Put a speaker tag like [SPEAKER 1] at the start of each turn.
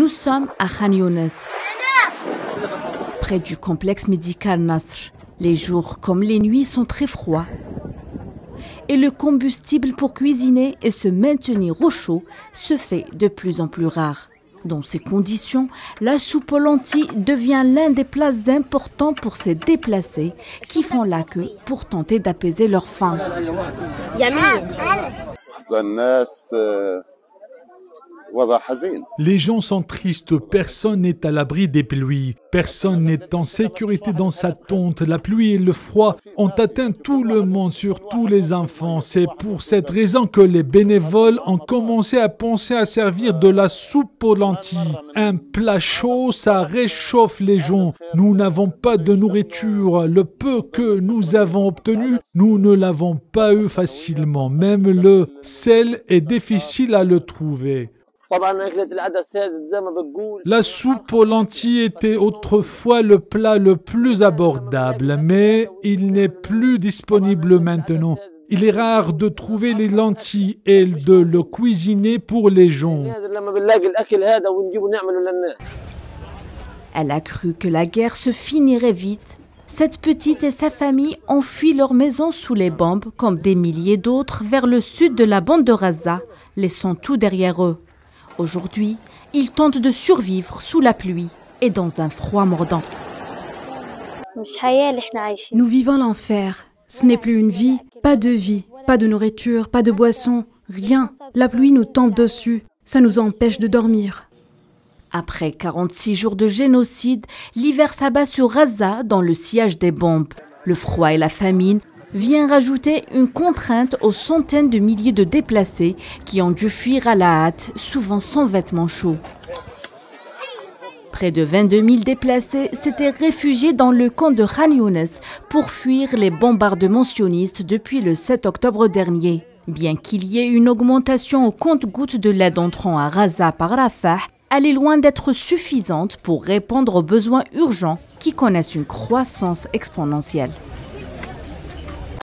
[SPEAKER 1] Nous sommes à Khan Younes, près du complexe médical Nasr. Les jours comme les nuits sont très froids. Et le combustible pour cuisiner et se maintenir au chaud se fait de plus en plus rare. Dans ces conditions, la soupe aux lentilles devient l'un des plats importants pour ces déplacés qui font la queue pour tenter d'apaiser leur faim.
[SPEAKER 2] Les gens sont tristes, personne n'est à l'abri des pluies, personne n'est en sécurité dans sa tente. La pluie et le froid ont atteint tout le monde, surtout les enfants. C'est pour cette raison que les bénévoles ont commencé à penser à servir de la soupe aux lentilles. Un plat chaud, ça réchauffe les gens. Nous n'avons pas de nourriture. Le peu que nous avons obtenu, nous ne l'avons pas eu facilement. Même le sel est difficile à le trouver. La soupe aux lentilles était autrefois le plat le plus abordable, mais il n'est plus disponible maintenant. Il est rare de trouver les lentilles et de le cuisiner pour les gens.
[SPEAKER 1] Elle a cru que la guerre se finirait vite. Cette petite et sa famille ont fui leur maison sous les bombes, comme des milliers d'autres, vers le sud de la bande de Gaza, laissant tout derrière eux. Aujourd'hui, ils tentent de survivre sous la pluie et dans un froid mordant.
[SPEAKER 3] Nous vivons l'enfer. Ce n'est plus une vie, pas de nourriture, pas de boisson, rien. La pluie nous tombe dessus. Ça nous empêche de dormir.
[SPEAKER 1] Après 46 jours de génocide, l'hiver s'abat sur Gaza dans le sillage des bombes. Le froid et la famine vient rajouter une contrainte aux centaines de milliers de déplacés qui ont dû fuir à la hâte, souvent sans vêtements chauds. Près de 22 000 déplacés s'étaient réfugiés dans le camp de Khan Younes pour fuir les bombardements sionistes depuis le 7 octobre dernier. Bien qu'il y ait une augmentation au compte-gouttes de l'aide entrant à Gaza par Rafah, elle est loin d'être suffisante pour répondre aux besoins urgents qui connaissent une croissance exponentielle.